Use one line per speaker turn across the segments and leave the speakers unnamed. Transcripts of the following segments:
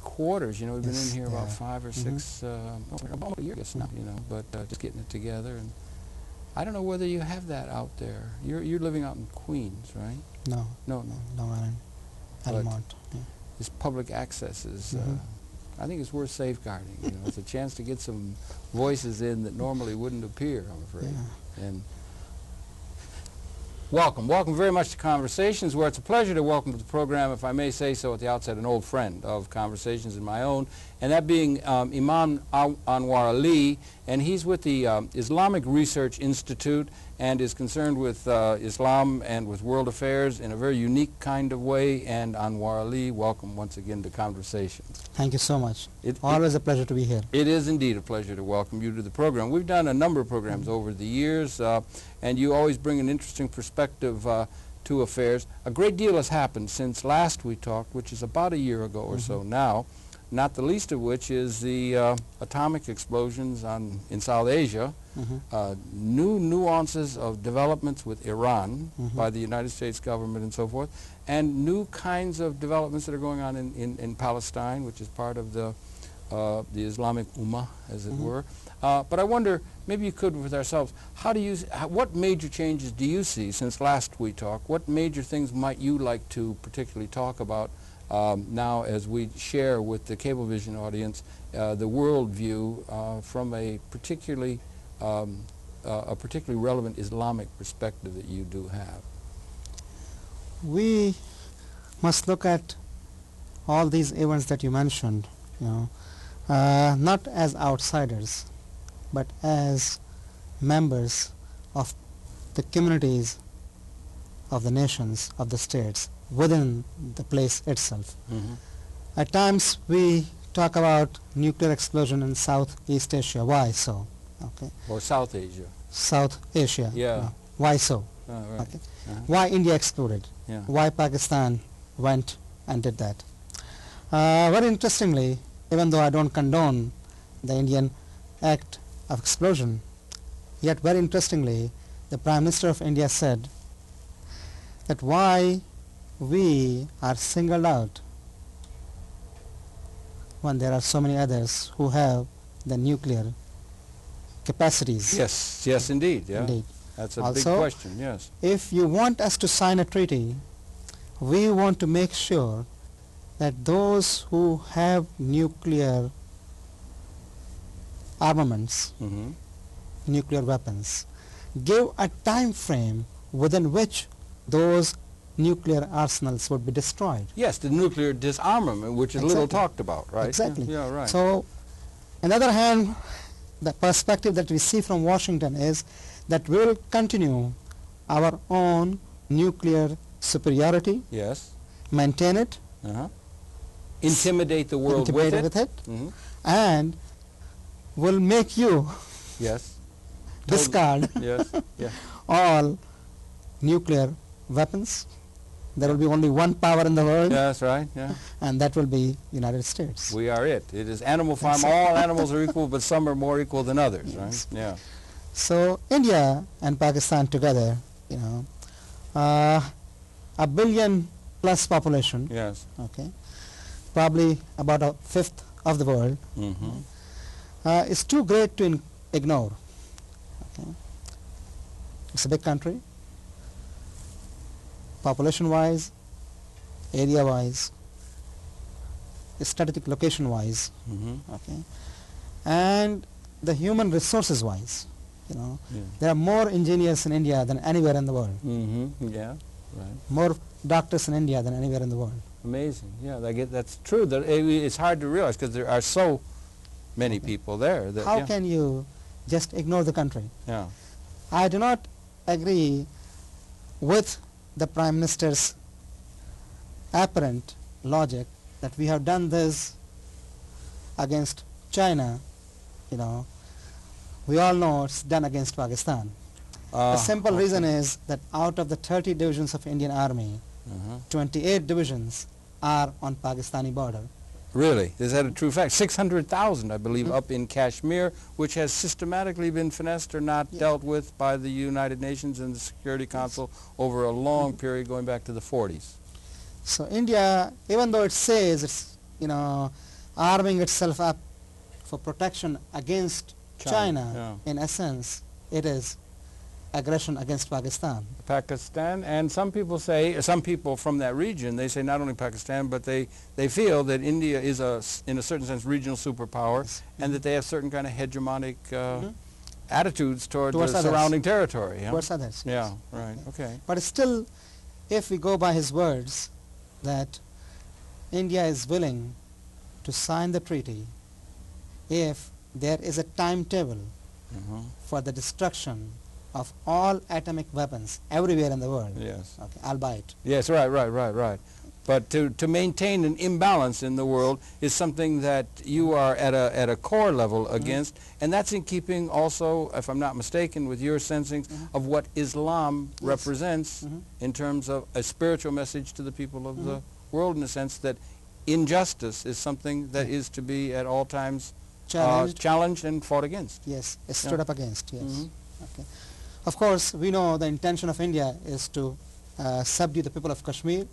quarters. You know, we've been
Yes,
in here
yeah.
about 5 or 6, about a year, I guess now. You know, but just getting it together. And I don't know whether you have that out there. You're living out in Queens, right?
No.
No.
Long Island, Almont. Yeah.
This public access is. I think it's worth safeguarding. You know, it's a chance to get some voices in that normally wouldn't appear, I'm afraid.
Yeah.
And welcome very much to Conversations, where it's a pleasure to welcome to the program, if I may say so at the outset, an old friend of Conversations and my own, and that being Imam Anwer Ali, and he's with the Islamic Research Institute and is concerned with Islam and with world affairs in a very unique kind of way. And Anwer Ali, welcome once again to Conversations.
Thank you so much. Always a pleasure to be here.
It is indeed a pleasure to welcome you to the program. We've done a number of programs over the years, and you always bring an interesting perspective to affairs. A great deal has happened since last we talked, which is about a year ago or so now, not the least of which is the atomic explosions in South Asia, new nuances of developments with Iran by the United States government and so forth, and new kinds of developments that are going on in Palestine, which is part of the Islamic Ummah, as it were. But I wonder, maybe you could with ourselves, what major changes do you see since last we talked? What major things might you like to particularly talk about now as we share with the Cablevision audience the world view from a particularly relevant Islamic perspective that you do have?
We must look at all these events that you mentioned, not as outsiders, but as members of the communities of the nations, of the states, within the place itself. At times we talk about nuclear explosion in Southeast Asia. Why so? Okay.
Or South Asia.
South Asia.
Yeah.
Why so?
Right.
Okay. Why India excluded?
Yeah.
Why Pakistan went and did that? Very interestingly, even though I don't condone the Indian act of explosion, yet very interestingly, the Prime Minister of India said that why we are singled out when there are so many others who have the nuclear capacities.
Yes, indeed. Yeah.
Indeed.
That's a
Also,
big question, yes.
If you want us to sign a treaty, we want to make sure that those who have nuclear armaments, nuclear weapons, give a time frame within which those nuclear arsenals would be destroyed.
Yes, the nuclear disarmament, which is little talked about, right?
Exactly.
Yeah, right.
So, on the other hand, the perspective that we see from Washington is that we will continue our own nuclear superiority,
Yes.
maintain it,
Intimidate the world with it.
and will make you
Yes.
discard
Yes. Yeah.
all nuclear weapons. There will be only one power in the world,
Yeah, that's right. Yeah.
and that will be United States.
We are it. It is Animal Farm. All animals are equal, but some are more equal than others, right? Yeah.
So India and Pakistan together, a billion plus population,
Yes.
okay, probably about a fifth of the world, is too great to ignore. Okay. It's a big country, population-wise, area-wise, strategic location-wise, okay, and the human resources-wise. There are more engineers in India than anywhere in the world.
Yeah. Right.
More doctors in India than anywhere in the world.
Amazing. Yeah, that's true. It's hard to realize because there are so many people there. That,
How can you just ignore the country?
Yeah.
I do not agree with the Prime Minister's apparent logic that we have done this against China. We all know it's done against Pakistan. The simple reason is that out of the 30 divisions of Indian Army, 28 divisions are on Pakistani border.
Really? Is that a true fact? 600,000, I believe, up in Kashmir, which has systematically been finessed or not dealt with by the United Nations and the Security Council over a long period going back to the 40s.
So India, even though it says it's arming itself up for protection against China, in essence, it is aggression against Pakistan.
Pakistan, and some people say, some people from that region, they say not only Pakistan, but they feel that India is in a certain sense, regional superpower, and that they have certain kind of hegemonic attitudes toward the surrounding territory.
Towards others.
Yeah, right, okay.
But still, if we go by his words, that India is willing to sign the treaty if there is a timetable for the destruction of all atomic weapons everywhere in the world.
Yes.
Okay, I'll buy it.
Yes, right. But to maintain an imbalance in the world is something that you are at a core level against, and that's in keeping also, if I'm not mistaken, with your sensing of what Islam represents in terms of a spiritual message to the people of the world, in the sense that injustice is something that is to be at all times challenged and fought against.
Yes, stood up against, yes. Okay. Of course, we know the intention of India is to subdue the people of Kashmir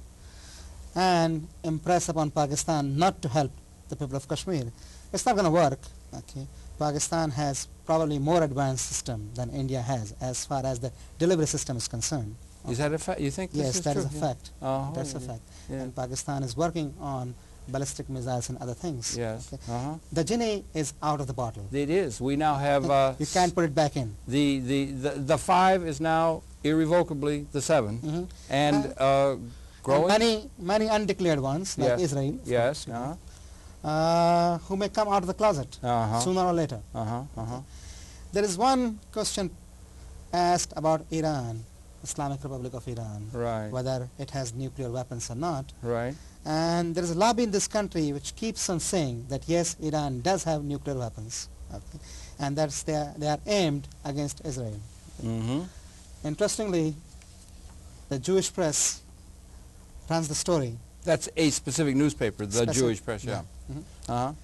and impress upon Pakistan not to help the people of Kashmir. It's not going to work. Okay. Pakistan has probably more advanced system than India has as far as the delivery system is concerned. Okay.
Is that a fact? You think this
yes,
is
that
true?
is a fact. That's a fact.
Yeah.
And Pakistan is working on ballistic missiles and other things.
Yes.
Okay. The genie is out of the bottle.
It is. We now have...
you can't put it back in.
The 5 is now irrevocably the 7, and growing.
Many undeclared ones, like Israel.
Yes.
Who may come out of the closet sooner or later. There is one question asked about Iran, Islamic Republic of Iran, whether it has nuclear weapons or not.
Right.
And there is a lobby in this country which keeps on saying that yes, Iran does have nuclear weapons, and that's they are aimed against Israel. Interestingly, the Jewish press runs the story.
That's a specific newspaper, the Jewish press,
The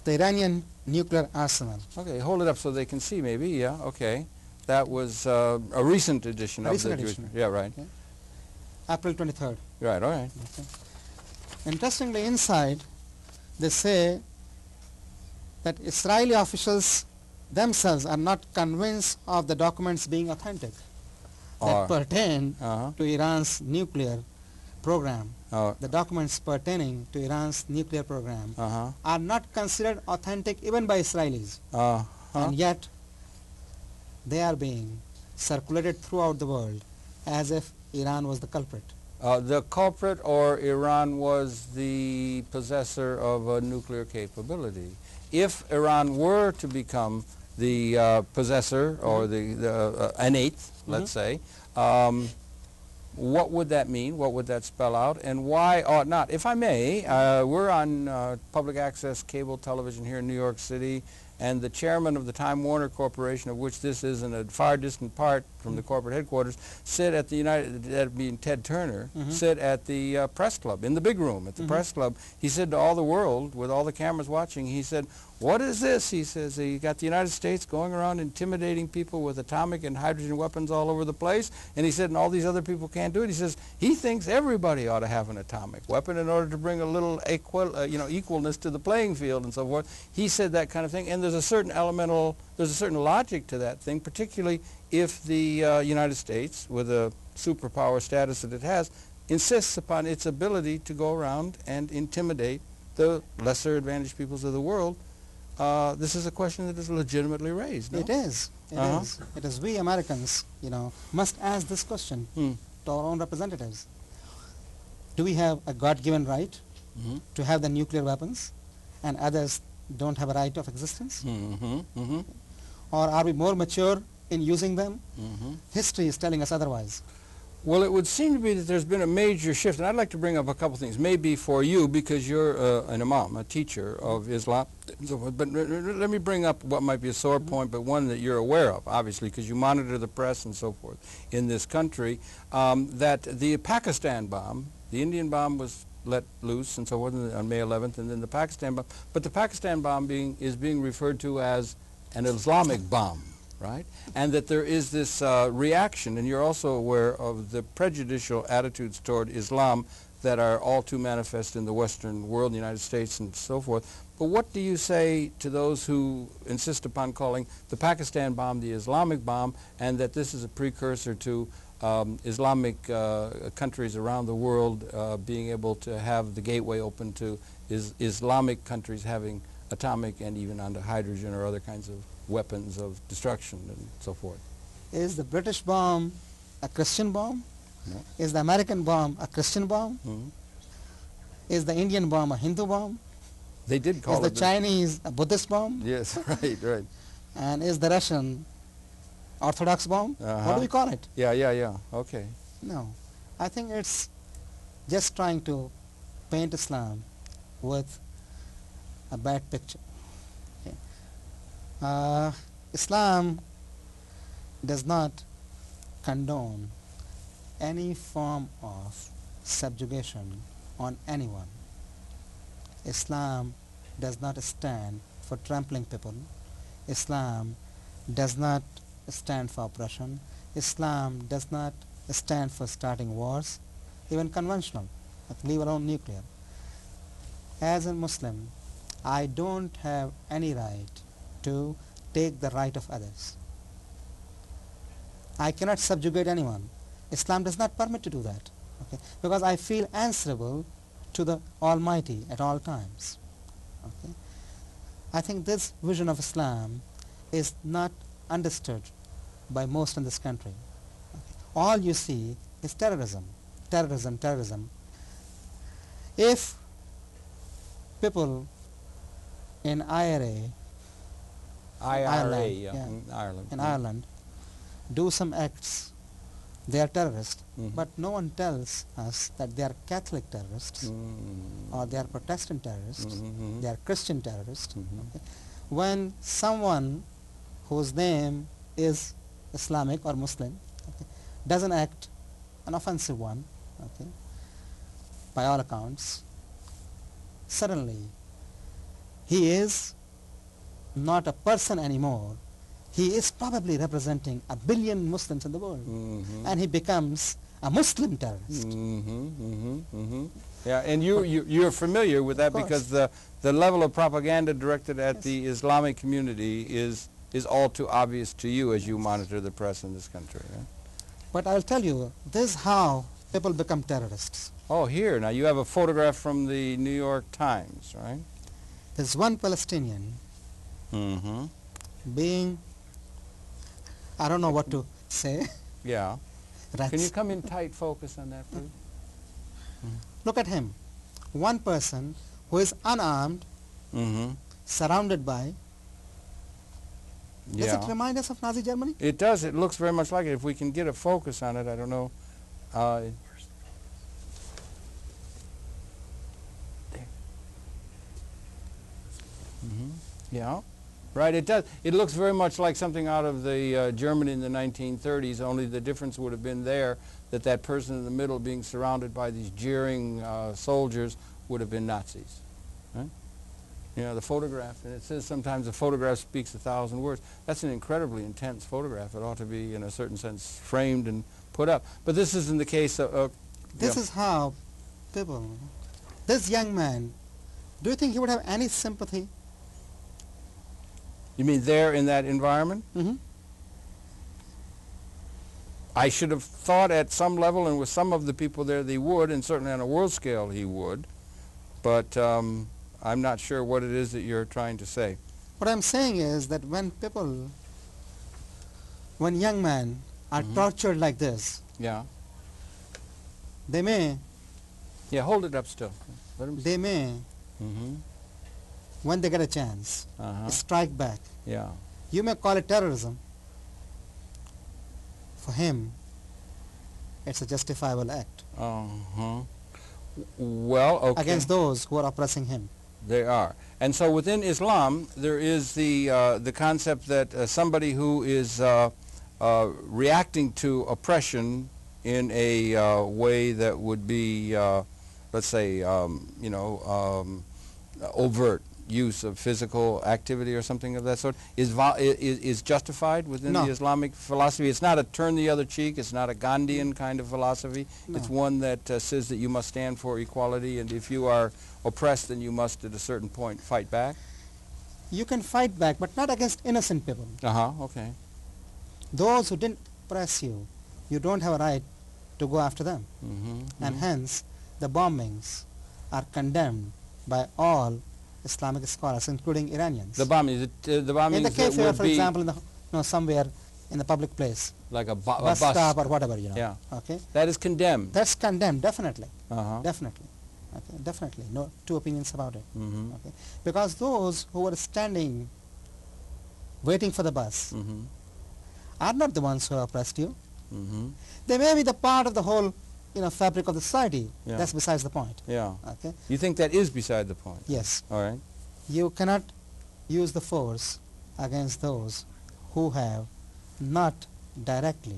Iranian nuclear arsenal.
Okay, hold it up so they can see maybe, okay. That was a recent edition of the Jewish press. Yeah, right.
Okay. April 23rd.
Right, all right.
Okay. Interestingly, inside, they say that Israeli officials themselves are not convinced of the documents being authentic that pertain to Iran's nuclear program. The documents pertaining to Iran's nuclear program are not considered authentic even by Israelis. And yet, they are being circulated throughout the world as if Iran was the culprit.
The culprit, or Iran was the possessor of a nuclear capability. If Iran were to become the possessor, or an eighth, let's say, what would that mean? What would that spell out? And why ought not? If I may, we're on public access cable television here in New York City, and the chairman of the Time Warner Corporation, of which this is in a far distant part from the corporate headquarters, sit at the that being Ted Turner, sit at the press club, in the big room at the press club. He said to all the world, with all the cameras watching, he said, "What is this?" He says, "You got the United States going around intimidating people with atomic and hydrogen weapons all over the place." And he said, and all these other people can't do it. He says, he thinks everybody ought to have an atomic weapon in order to bring a little equalness to the playing field and so forth. He said that kind of thing. And there's a certain there's a certain logic to that thing, particularly if the United States, with a superpower status that it has, insists upon its ability to go around and intimidate the lesser advantaged peoples of the world. This is a question that is legitimately raised, no?
It is. It is we Americans, must ask this question to our own representatives. Do we have a God-given right to have the nuclear weapons, and others don't have a right of existence? Or are we more mature in using them? History is telling us otherwise.
Well, it would seem to be that there's been a major shift, and I'd like to bring up a couple things, maybe for you, because you're an imam, a teacher of Islam, and so forth. But let me bring up what might be a sore point, but one that you're aware of, obviously, because you monitor the press and so forth in this country, that the Pakistan bomb, the Indian bomb was let loose and so forth on May 11th, and then the Pakistan bomb, but the Pakistan bomb is being referred to as an Islamic bomb. Right? And that there is this reaction, and you're also aware of the prejudicial attitudes toward Islam that are all too manifest in the Western world, the United States and so forth. But what do you say to those who insist upon calling the Pakistan bomb the Islamic bomb, and that this is a precursor to Islamic countries around the world being able to have the gateway open to Islamic countries having atomic and even onto hydrogen or other kinds of weapons of destruction and so forth?
Is the British bomb a Christian bomb?
No.
Is the American bomb a Christian bomb?
Mm-hmm.
Is the Indian bomb a Hindu bomb?
They did call
Is
it
the Chinese a Buddhist bomb?
Yes, right, right.
And is the Russian Orthodox bomb? What do we call it?
Yeah, okay.
No. I think it's just trying to paint Islam with a bad picture. Okay. Islam does not condone any form of subjugation on anyone. Islam does not stand for trampling people. Islam does not stand for oppression. Islam does not stand for starting wars, even conventional, leave alone nuclear. As a Muslim, I don't have any right to take the right of others. I cannot subjugate anyone. Islam does not permit to do that, okay? Because I feel answerable to the Almighty at all times. Okay? I think this vision of Islam is not understood by most in this country. Okay? All you see is terrorism, terrorism, terrorism. If people in Ireland,
Ireland.
in Ireland do some acts, they are terrorists, but no one tells us that they are Catholic terrorists or they are Protestant terrorists, they are Christian terrorists. Okay? When someone whose name is Islamic or Muslim, okay, does an act, an offensive one, okay, by all accounts, suddenly he is not a person anymore. He is probably representing 1 billion Muslims in the world, and he becomes a Muslim terrorist.
Yeah, and you're familiar with that because the level of propaganda directed at the Islamic community is all too obvious to you as you monitor the press in this country. Right?
But I'll tell you, this is how people become terrorists.
Oh, here. Now you have a photograph from the New York Times, right?
There's one Palestinian being, I don't know what to say.
Yeah.
Rats.
Can you come in tight focus on that, please?
Look at him. One person who is unarmed, surrounded by. Does it remind us of Nazi Germany?
It does. It looks very much like it. If we can get a focus on it, I don't know. There. Yeah. Right, it does. It looks very much like something out of the Germany in the 1930s, only the difference would have been there that that person in the middle being surrounded by these jeering soldiers would have been Nazis. Right? You know, the photograph, and it says sometimes a photograph speaks 1,000 words. That's an incredibly intense photograph. It ought to be, in a certain sense, framed and put up. But this isn't the case of...
This is how people... This young man, do you think he would have any sympathy?
You mean there in that environment? I should have thought at some level, and with some of the people there, they would, and certainly on a world scale he would. But I'm not sure what it is that you're trying to say.
What I'm saying is that when people, when young men are tortured like this, they may...
Yeah, hold it up still. Let him
they may... when they get a chance, strike back.
Yeah.
You may call it terrorism. For him, it's a justifiable act.
Well, okay.
Against those who are oppressing him.
They are. And so within Islam, there is the concept that somebody who is reacting to oppression in a way that would be, let's say, overt, use of physical activity or something of that sort is justified within
No.
the Islamic philosophy? It's not a turn the other cheek. It's not a Gandhian kind of philosophy.
No.
It's one that says that you must stand for equality, and if you are oppressed, then you must at a certain point fight back.
You can fight back, but not against innocent people.
Okay.
Those who didn't oppress you, you don't have a right to go after them. And hence, the bombings are condemned by all Islamic scholars, including Iranians.
The bombings, the bombings
in the
that
café,
would
for
be
example, in the, somewhere in the public place,
like a
bus stop or whatever, you know.
Yeah.
Okay.
That is condemned.
That's condemned, definitely.
Uh-huh.
Definitely. Okay. Definitely. No two opinions about it.
Mm-hmm.
Okay. Because those who were standing, waiting for the bus, are not the ones who oppressed you. They may be the part of the whole, fabric of the society.
Yeah.
That's besides the point.
Yeah.
Okay.
You think that is beside the point?
Yes.
All right.
You cannot use the force against those who have not directly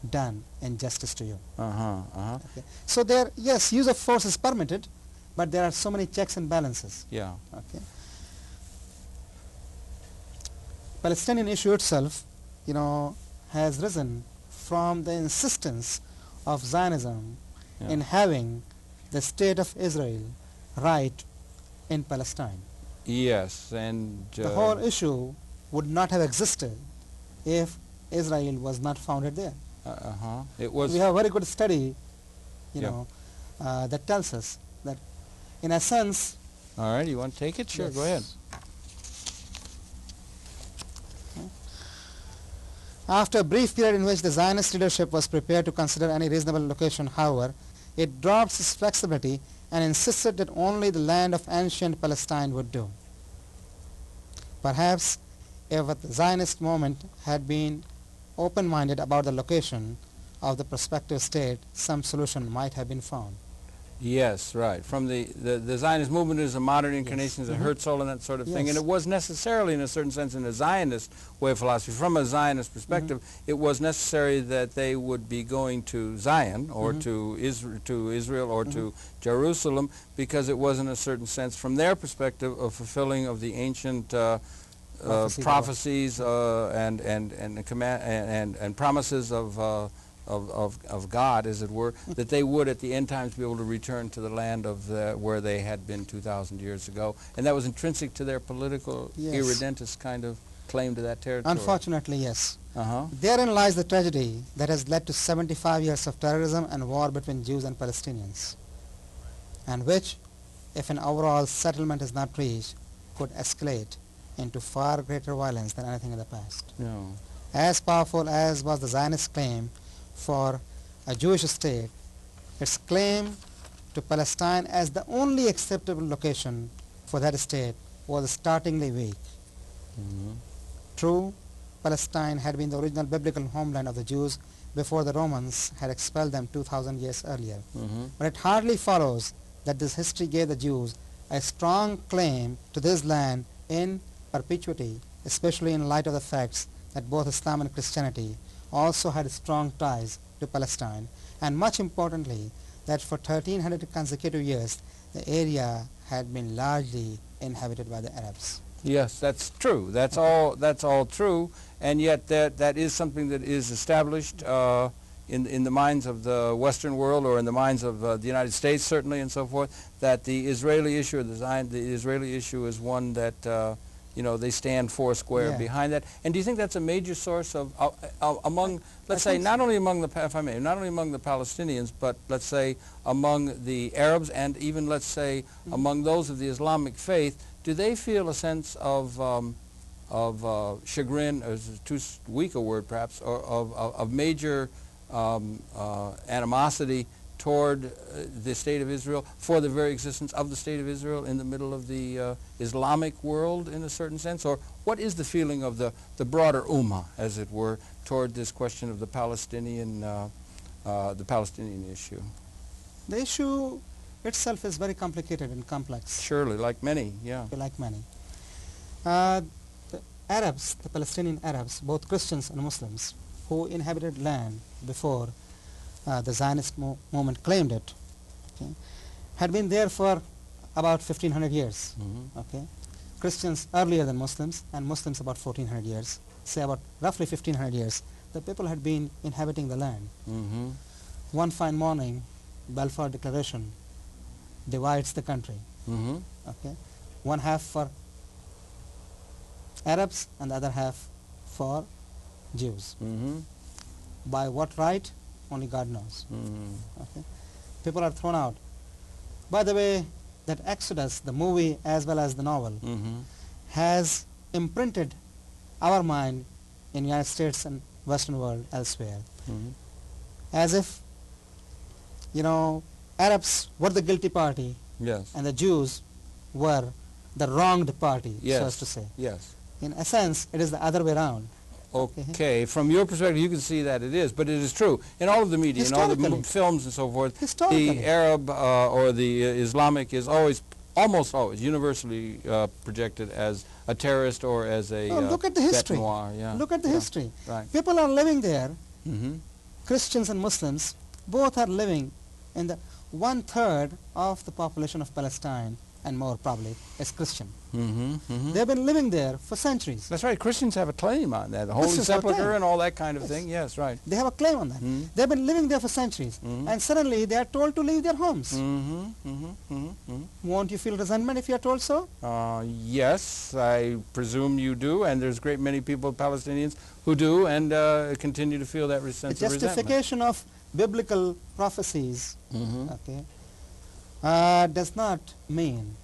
done injustice to you. Okay. So there, yes, use of force is permitted, but there are so many checks and balances.
Yeah.
Okay. Palestinian issue itself, has risen from the insistence of Zionism in having the state of Israel right in Palestine.
Yes, and
The whole issue would not have existed if Israel was not founded there.
It was.
We have a very good study, that tells us that, in a sense.
All right, you want to take it? Sure,
Yes.
go ahead.
After a brief period in which the Zionist leadership was prepared to consider any reasonable location, however, it dropped its flexibility and insisted that only the land of ancient Palestine would do. Perhaps if the Zionist movement had been open-minded about the location of the prospective state, some solution might have been found.
Yes, right. From the Zionist movement is a modern incarnation of Herzl and that sort of thing, and it was necessarily, in a certain sense, in a Zionist way of philosophy. From a Zionist perspective, it was necessary that they would be going to Zion or to Israel or to Jerusalem, because it was, in a certain sense, from their perspective, a fulfilling of the ancient prophecies and promises of God, as it were, that they would at the end times be able to return to the land of where they had been 2,000 years ago. And that was intrinsic to their political irredentist kind of claim to that territory.
Unfortunately, yes. Therein lies the tragedy that has led to 75 years of terrorism and war between Jews and Palestinians, and which, if an overall settlement is not reached, could escalate into far greater violence than anything in the past. As powerful as was the Zionist claim for a Jewish state, its claim to Palestine as the only acceptable location for that state was startlingly weak. True, Palestine had been the original biblical homeland of the Jews before the Romans had expelled them 2,000 years earlier. But it hardly follows that this history gave the Jews a strong claim to this land in perpetuity, especially in light of the facts that both Islam and Christianity also had strong ties to Palestine, and much importantly, that for 1,300 consecutive years, the area had been largely inhabited by the Arabs.
Yes, that's true. That's all true, and yet that is something that is established in the minds of the Western world, or in the minds of the United States, certainly, and so forth, that the Israeli issue, or the Israeli issue, is one that they stand four square behind that. And do you think that's a major source of among, let's say, not only among the Palestinians, but let's say among the Arabs, and even, let's say, among those of the Islamic faith? Do they feel a sense of chagrin, is too weak a word perhaps, or of major animosity toward the State of Israel, for the very existence of the State of Israel in the middle of the Islamic world, in a certain sense? Or what is the feeling of the broader ummah, as it were, toward this question of the Palestinian issue?
The issue itself is very complicated and complex.
Surely, like many,
Like many. The Arabs, the Palestinian Arabs, both Christians and Muslims, who inhabited land before the Zionist movement claimed it, had been there for about 1500 years.
Mm-hmm.
Okay, Christians earlier than Muslims, and Muslims about 1400 years. Say about roughly 1500 years, the people had been inhabiting the land.
Mm-hmm.
One fine morning, Balfour Declaration divides the country.
Mm-hmm.
Okay, one half for Arabs and the other half for Jews.
Mm-hmm.
By what right? Only God knows.
Mm-hmm.
Okay, people are thrown out. By the way, that Exodus, the movie as well as the novel,
Mm-hmm.
has imprinted our mind in United States and Western world elsewhere,
Mm-hmm.
as if, Arabs were the guilty party
Yes.
and the Jews were the wronged party,
Yes.
so as to say.
Yes.
In a sense, it is the other way around.
Okay, from your perspective, you can see that it is, but it is true. In all of the media, in all the
Historically.
films and so forth,
Historically.
the Arab or the Islamic is almost always, universally projected as a terrorist or as a
Look at the
bête
history.
noire. Yeah.
Look at the
Yeah.
history.
Right.
People are living there,
Mm-hmm.
Christians and Muslims, both are living in the 1/3 of the population of Palestine and more probably is Christian.
Mm-hmm. Mm-hmm.
They've been living there for centuries.
That's right. Christians have a claim on that. The Holy
Christians have a
Sepulchre
claim.
and all that kind of
Yes.
thing. Yes, right.
They have a claim on that.
Mhm.
They've been living there for centuries,
Mhm.
and suddenly they are told to leave their homes.
Mm-hmm. Mm-hmm. Mm-hmm.
Won't you feel resentment if you are told so?
Yes, I presume you do, and there's a great many people, Palestinians, who do, and continue to feel that
The
sense of resentment.
justification of biblical prophecies,
Mm-hmm.
okay, does not mean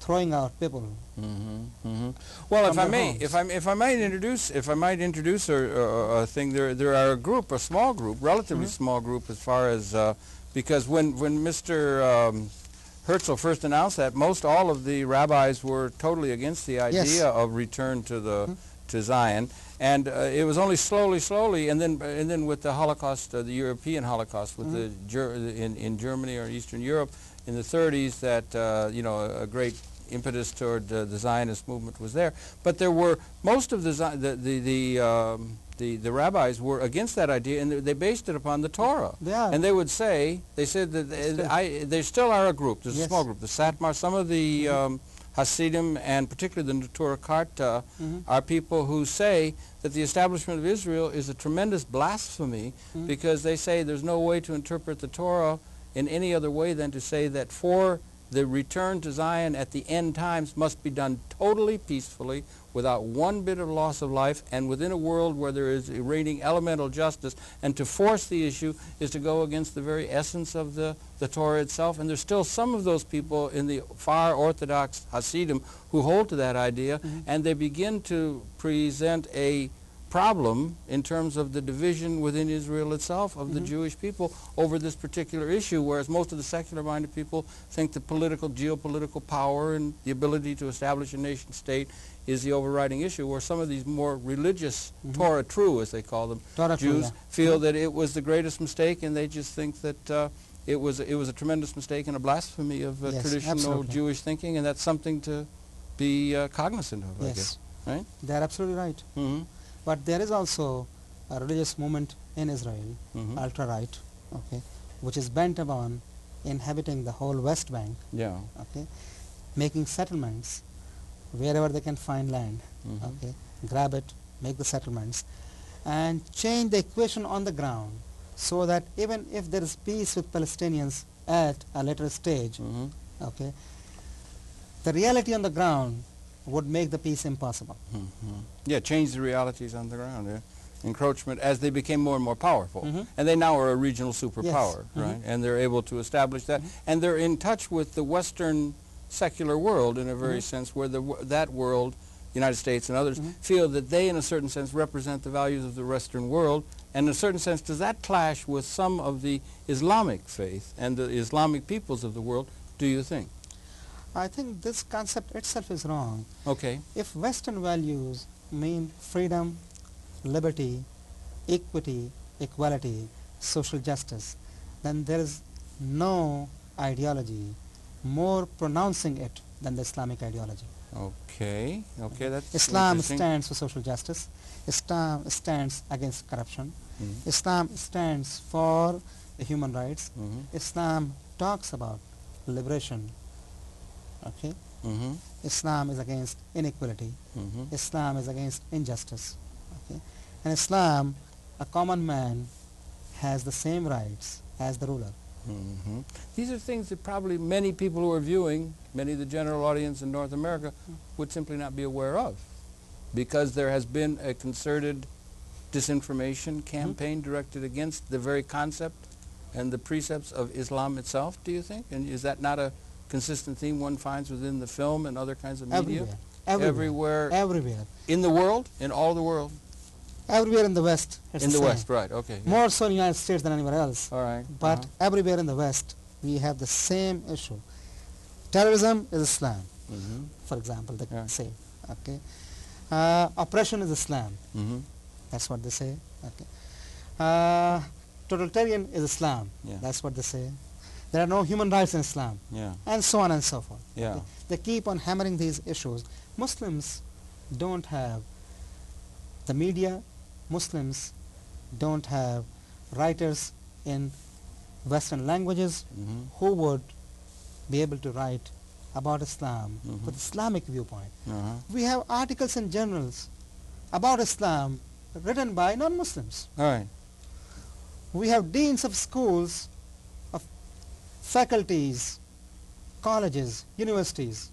throwing out people.
Mm-hmm. Mm-hmm. Well,
From their homes.
if I might introduce a thing, there are a small group, relatively
Mhm.
small group, as far as because when Mr. Herzl first announced that, most all of the rabbis were totally against the idea of return to the to Zion, and it was only slowly, and then with the Holocaust, the European Holocaust, with in Germany or Eastern Europe in the 30s, that a great impetus toward the Zionist movement was there. But there were most of the rabbis were against that idea, and they based it upon the Torah.
They are.
And they said that they still are a group. There's a
Yes.
small group. The Satmar, some of the Hasidim, and particularly the Neturah Karta, are people who say that the establishment of Israel is a tremendous blasphemy because they say there's no way to interpret the Torah in any other way than to say that for the return to Zion at the end times must be done totally peacefully, without one bit of loss of life, and within a world where there is a reigning elemental justice. And to force the issue is to go against the very essence of the Torah itself. And there's still some of those people in the far Orthodox Hasidim who hold to that idea, and they begin to present a problem in terms of the division within Israel itself of the Jewish people over this particular issue, whereas most of the secular-minded people think the geopolitical power and the ability to establish a nation-state is the overriding issue, where some of these more religious Torah true, as they call them,
Torah true,
Jews,
yeah.
feel that it was the greatest mistake, and they just think that it was a tremendous mistake and a blasphemy of
Yes,
traditional
absolutely.
Jewish thinking, and that's something to be cognizant of, I
Yes.
guess. Right?
They are absolutely right.
Mm-hmm.
But there is also a religious movement in Israel,
Mhm.
ultra-right, okay, which is bent upon inhabiting the whole West Bank,
Yeah.
okay, making settlements wherever they can find land,
Mhm.
okay, grab it, make the settlements, and change the equation on the ground so that even if there is peace with Palestinians at a later stage,
Mhm.
okay, the reality on the ground would make the peace impossible.
Mhm. Yeah, change the realities on the ground. Yeah. Encroachment as they became more and more powerful.
Mhm.
And they now are a regional superpower,
Yes.
right? And they're able to establish that. And they're in touch with the Western secular world in a very sense, where that world, United States and others, feel that they, in a certain sense, represent the values of the Western world. And in a certain sense, does that clash with some of the Islamic faith and the Islamic peoples of the world, do you think?
I think this concept itself is wrong.
Okay.
If Western values mean freedom, liberty, equity, equality, social justice, then there is no ideology more pronouncing it than the Islamic ideology.
Okay. Okay, that's
Islam
interesting.
stands for social justice. Islam stands against corruption. Islam stands for the human rights.
Mhm.
Islam talks about liberation, Okay?
Mm-hmm.
Islam is against inequality.
Mm-hmm.
Islam is against injustice. Okay? In Islam, a common man has the same rights as the ruler.
Mm-hmm. These are things that probably many people who are viewing, many of the general audience in North America, would simply not be aware of, because there has been a concerted disinformation campaign directed against the very concept and the precepts of Islam itself, do you think? And is that not a consistent theme one finds within the film and other kinds of media?
Everywhere. Everywhere.
In the world? In all the world?
Everywhere in the West. It's
In the
same.
West, right, okay. Yeah.
More so in the United States than anywhere else.
All right.
But everywhere in the West, we have the same issue. Terrorism is Islam,
Mm-hmm.
for example, they
Yeah.
say. Okay. Oppression is Islam.
Mm-hmm.
That's what they say. Okay. Totalitarian is Islam.
Yeah.
That's what they say. There are no human rights in Islam.
Yeah.
And so on and so forth.
Yeah.
Okay. They keep on hammering these issues. Muslims don't have the media. Muslims don't have writers in Western languages
Mm-hmm.
who would be able to write about Islam
Mhm.
with Islamic viewpoint.
Uh-huh.
We have articles in journals about Islam written by non-Muslims.
All right.
We have deans of schools, of faculties, colleges, universities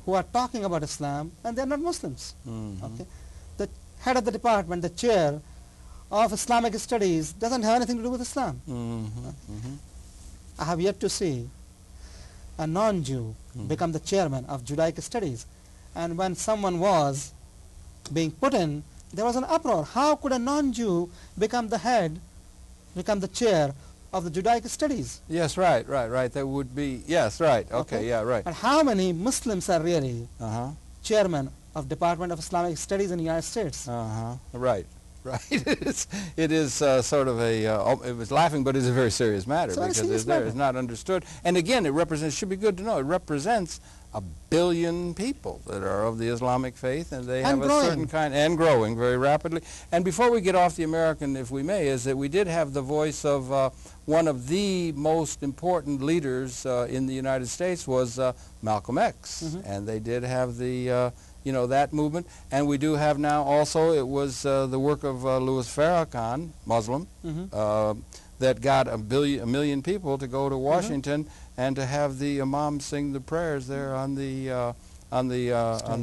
who are talking about Islam, and they are not Muslims.
Mm-hmm.
Okay? The head of the department, the chair of Islamic studies, doesn't have anything to do with Islam.
Mm-hmm. Mm-hmm.
I have yet to see a non-Jew become the chairman of Judaic studies. And when someone was being put in, there was an uproar. How could a non-Jew become the head, become the chair of the Judaic studies?
Yes, right. That would be, yes, right. Okay, yeah, right.
And how many Muslims are really
Uh-huh.
chairman of Department of Islamic Studies in the United States?
Uh-huh. Right. It is sort of a, it was laughing, but it's a very serious matter,
So
because it's not understood. And again, it represents, should be good to know, it represents 1 billion people that are of the Islamic faith, and they have a certain kind, and growing very rapidly. And before we get off the American, if we may, is that we did have the voice of one of the most important leaders in the United States was Malcolm X.
Mm-hmm.
And they did have the that movement. And we do have now also, it was the work of Louis Farrakhan, Muslim, that got a million people to go to Washington and to have the imam sing the prayers there on the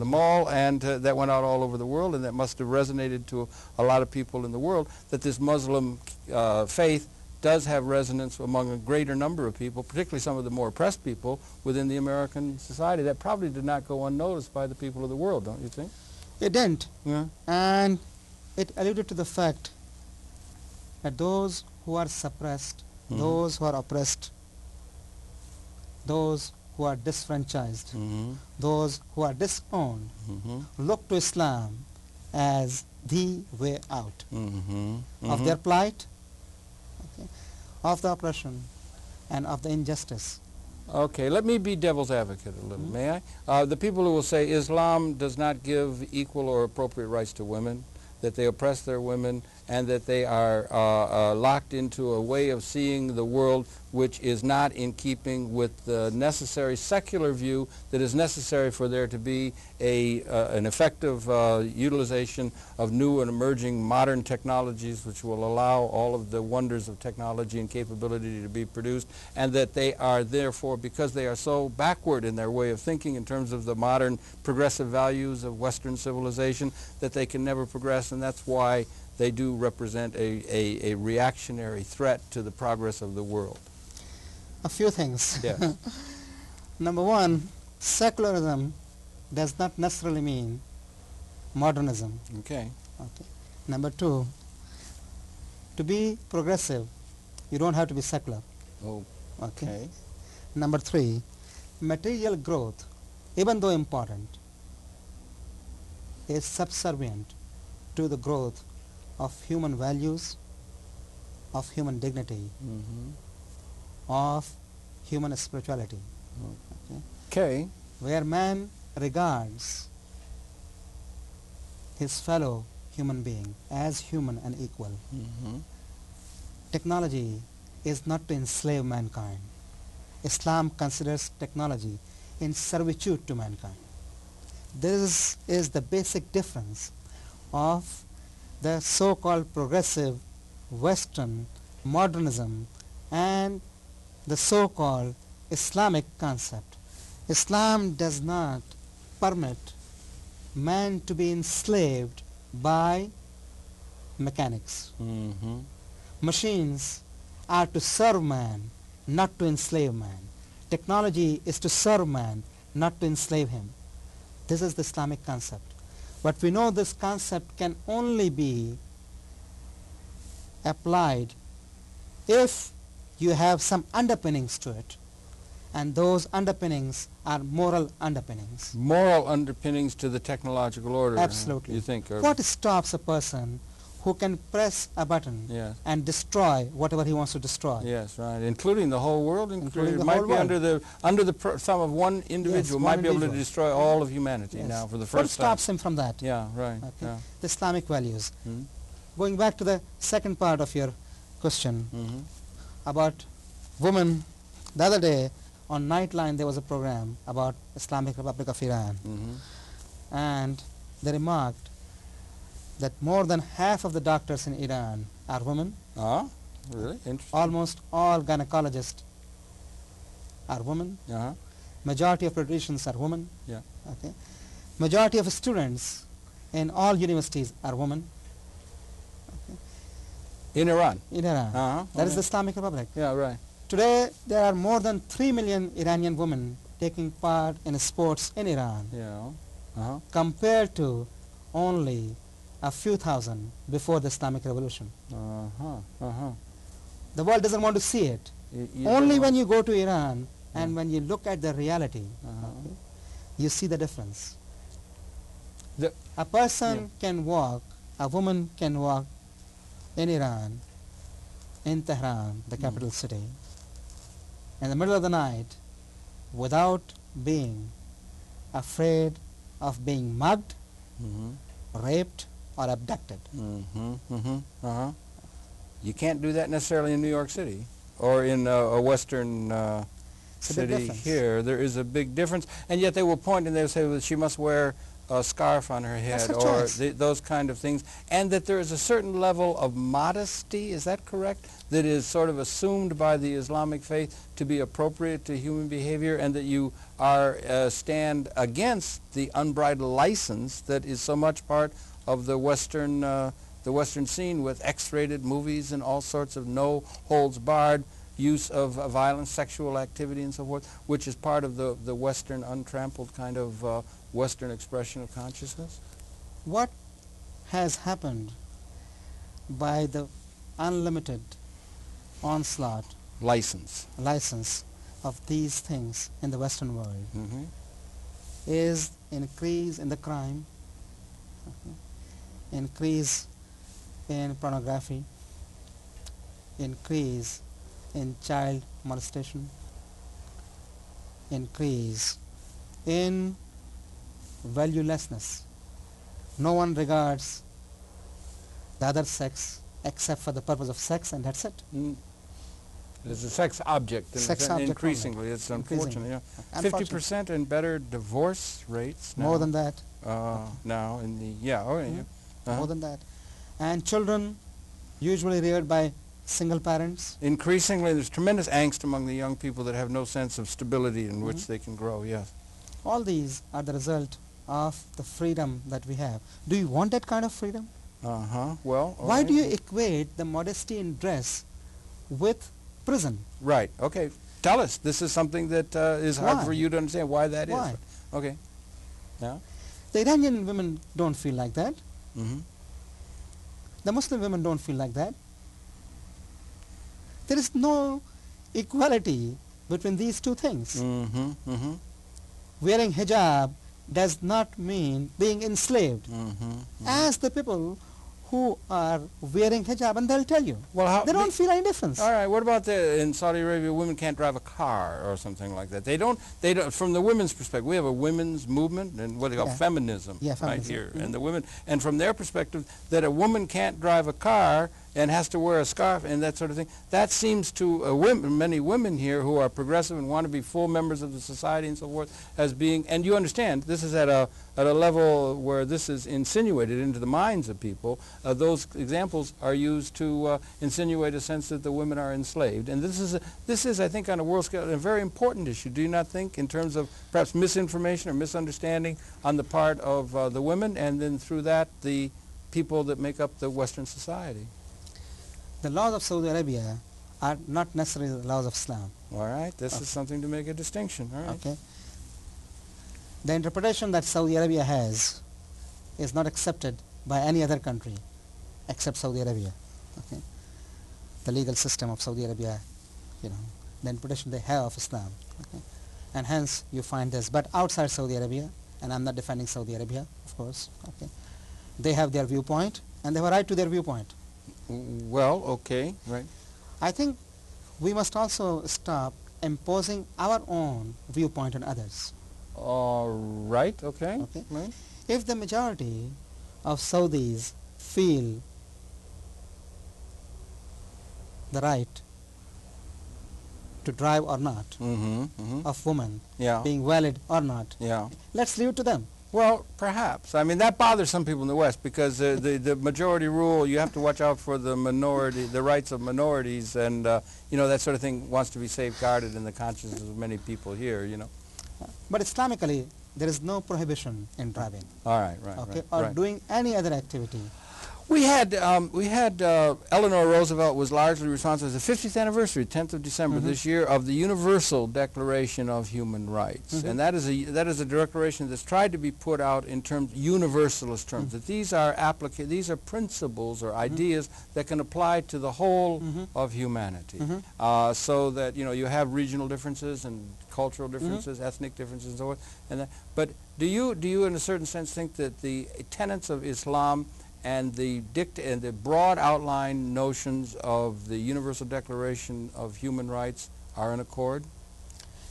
mall, and that went out all over the world, and that must have resonated to a lot of people in the world, that this Muslim faith does have resonance among a greater number of people, particularly some of the more oppressed people within the American society. That probably did not go unnoticed by the people of the world, don't you think?
It didn't.
Yeah.
And it alluded to the fact that those who are suppressed, those who are oppressed, those who are disfranchised, those who are disowned, look to Islam as the way out of their plight, of the oppression, and of the injustice.
Okay, let me be devil's advocate a little, may I? The people who will say Islam does not give equal or appropriate rights to women, that they oppress their women, and that they are locked into a way of seeing the world which is not in keeping with the necessary secular view that is necessary for there to be an effective utilization of new and emerging modern technologies which will allow all of the wonders of technology and capability to be produced, and that they are therefore, because they are so backward in their way of thinking in terms of the modern progressive values of Western civilization, that they can never progress, and that's why they do represent a reactionary threat to the progress of the world.
A few things.
Yes.
Number one, secularism does not necessarily mean modernism.
Okay.
Number two, to be progressive, you don't have to be secular.
Okay.
Number three, material growth, even though important, is subservient to the growth of human values, of human dignity, of human spirituality.
Okay.
Where man regards his fellow human being as human and equal. Technology is not to enslave mankind. Islam considers technology in servitude to mankind. This is the basic difference of the so-called progressive Western modernism and the so-called Islamic concept. Islam does not permit man to be enslaved by mechanics. Machines are to serve man, not to enslave man. Technology is to serve man, not to enslave him. This is the Islamic concept. But we know this concept can only be applied if you have some underpinnings to it, and those underpinnings are moral underpinnings.
Moral underpinnings to the technological order.
Absolutely.
You think?
What stops a person who can press a button
Yes.
and destroy whatever he wants to destroy?
Yes, right. Including the whole world.
Including
It
the
might
whole
be
world.
under the thumb of one individual.
one
Might be able to
individual.
destroy all of humanity
Yes.
now for the
What
first time.
stops him from that?
Yeah, right.
Okay.
Yeah.
The Islamic values.
Mhm.
Going back to the second part of your question
Mhm.
about women, the other day on Nightline there was a program about Islamic Republic of Iran,
Mhm.
and they remarked that more than half of the doctors in Iran are women.
Ah, really? Interesting.
Almost all gynecologists are women.
Uh-huh.
Majority of pediatricians are women.
Yeah.
Okay. Majority of students in all universities are women
In Iran.
in Iran.
Uh-huh.
That is the
Okay.
Islamic Republic.
Yeah, right.
Today there are more than 3 million Iranian women taking part in sports in Iran,
Yeah. Uh-huh.
compared to only a few thousand before the Islamic Revolution.
Uh-huh. Uh-huh.
The world doesn't want to see it.
You
Only
don't
when
want-
you go to Iran and
Yeah.
when you look at the reality,
Uh-huh.
you see the difference.
The-
A person can walk, a woman can walk in Iran, in Tehran, the capital city, in the middle of the night without being afraid of being mugged,
Mhm.
raped, or abducted.
Mhm. Mhm. Uh-huh. You can't do that necessarily in New York City or in a Western
It's a big
city
difference.
here. There is a big difference, and yet they will point and they will say that she must wear a scarf on her head
That's her
or
choice.
those kind of things, and that there is a certain level of modesty, is that correct, that is sort of assumed by the Islamic faith to be appropriate to human behavior, and that you are stand against the unbridled license that is so much part of the Western scene with X-rated movies and all sorts of no holds barred use of violence, sexual activity, and so forth, which is part of the Western untrampled kind of Western expression of consciousness?
What has happened by the unlimited onslaught,
License.
license of these things in the Western world
Mm-hmm.
is increase in the crime, increase in pornography, increase in child molestation, increase in valuelessness. No one regards the other sex except for the purpose of sex, and that's it.
It's a sex object, and
Sex
it's
object
increasingly.
only.
It's
Increasingly.
unfortunate. Yeah.
Unfortunately.
50% and better divorce rates now.
More than that.
Now in the yeah.
More than that. And children usually reared by single parents.
Increasingly, there's tremendous angst among the young people that have no sense of stability in which they can grow. Yes.
All these are the result of the freedom that we have. Do you want that kind of freedom?
Well.
Why
okay.
do you equate the modesty in dress with prison?
Right. Okay. Tell us. This is something that is hard
Why?
for you to understand why that is.
Why?
Okay. Yeah.
The Iranian women don't feel like that.
Mm-hmm.
The Muslim women don't feel like that. There is no equality between these two things.
Mm-hmm. Mm-hmm.
Wearing hijab does not mean being enslaved.
Mm-hmm.
Ask the people who are wearing hijab and they'll tell you.
Well, how
They don't feel any difference.
All right. What about in Saudi Arabia, women can't drive a car or something like that? They don't. From the women's perspective, we have a women's movement and what they call
Yeah.
feminism,
Yeah,
right
feminism.
here, and the women. And from their perspective, that a woman can't drive a car and has to wear a scarf and that sort of thing. That seems to many women here who are progressive and want to be full members of the society and so forth as being, and you understand, this is at a level where this is insinuated into the minds of people. Those examples are used to insinuate a sense that the women are enslaved. And this is, I think, on a world scale, a very important issue, do you not think, in terms of perhaps misinformation or misunderstanding on the part of the women, and then through that the people that make up the Western society?
The laws of Saudi Arabia are not necessarily the laws of Islam.
All right, this is something to make a distinction. All right.
Okay. The interpretation that Saudi Arabia has is not accepted by any other country except Saudi Arabia. Okay. The legal system of Saudi Arabia, the interpretation they have of Islam. Okay. And hence you find this. But outside Saudi Arabia, and I'm not defending Saudi Arabia, of course, okay, they have their viewpoint, and they have a right to their viewpoint.
Well, okay, right.
I think we must also stop imposing our own viewpoint on others.
Right, okay.
Okay.
Right.
If the majority of Saudis feel the right to drive or not of women being valid or not, let's leave it to them.
Well, perhaps. I mean, that bothers some people in the West because the majority rule, you have to watch out for the minority, the rights of minorities, and that sort of thing wants to be safeguarded in the consciousness of many people here,
But Islamically, there is no prohibition in driving.
All right, right,
okay,
right,
or
right.
doing any other activity.
We had Eleanor Roosevelt was largely responsible. It's the 50th anniversary, 10th of December this year, of the Universal Declaration of Human Rights, and that is a declaration that's tried to be put out in terms universalist terms. That these are principles or ideas that can apply to the whole of humanity, so that you have regional differences and cultural differences, ethnic differences, and so forth. But do you, in a certain sense, think that the tenets of Islam and the broad outline notions of the Universal Declaration of Human Rights are in accord?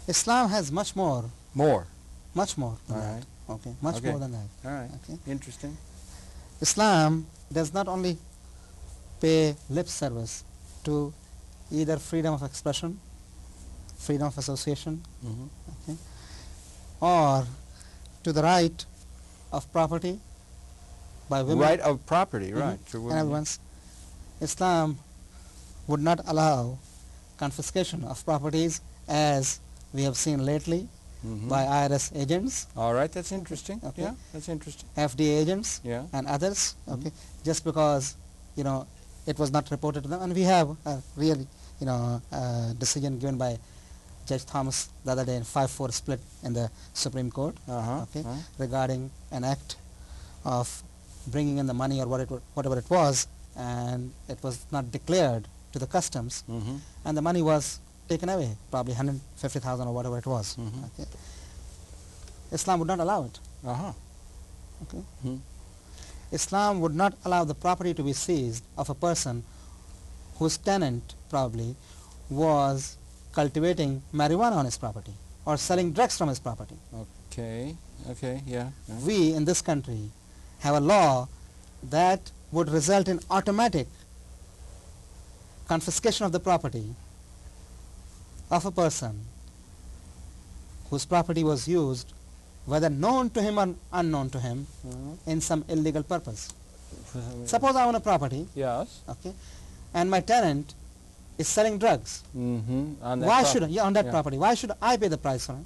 Islam has much more. Much more than that.
Right.
Okay, much more than that.
All right.
Okay.
Interesting.
Islam does not only pay lip service to either freedom of expression, freedom of association, okay, or to the right of property by women.
Right of property, right.
And everyone's. Islam would not allow confiscation of properties, as we have seen lately, by IRS agents.
All right, that's interesting.
Okay.
Yeah, that's interesting.
FDA agents and others, just because, it was not reported to them. And we have a really, decision given by Judge Thomas the other day in 5-4 split in the Supreme Court, regarding an act of bringing in the money or whatever it was, and it was not declared to the customs, and the money was taken away, probably 150,000 or whatever it was. Okay. Islam would not allow it. Okay. Islam would not allow the property to be seized of a person whose tenant probably was cultivating marijuana on his property or selling drugs from his property.
Okay, yeah.
We in this country have a law that would result in automatic confiscation of the property of a person whose property was used, whether known to him or unknown to him, in some illegal purpose. Suppose I own a property,
yes,
okay, and my tenant is selling drugs.
On that
Why should on that property? Why should I pay the price for it?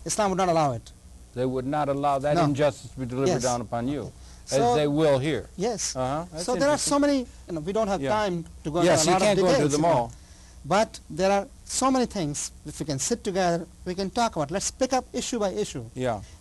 Islam would not allow it.
They would not allow that injustice to be delivered down upon you,
so,
as they will here.
Yes.
That's
so there are so many, we don't have time to go into a lot of details.
Yes, you can't go into them all.
But there are so many things, if we can sit together, we can talk about. Let's pick up issue by issue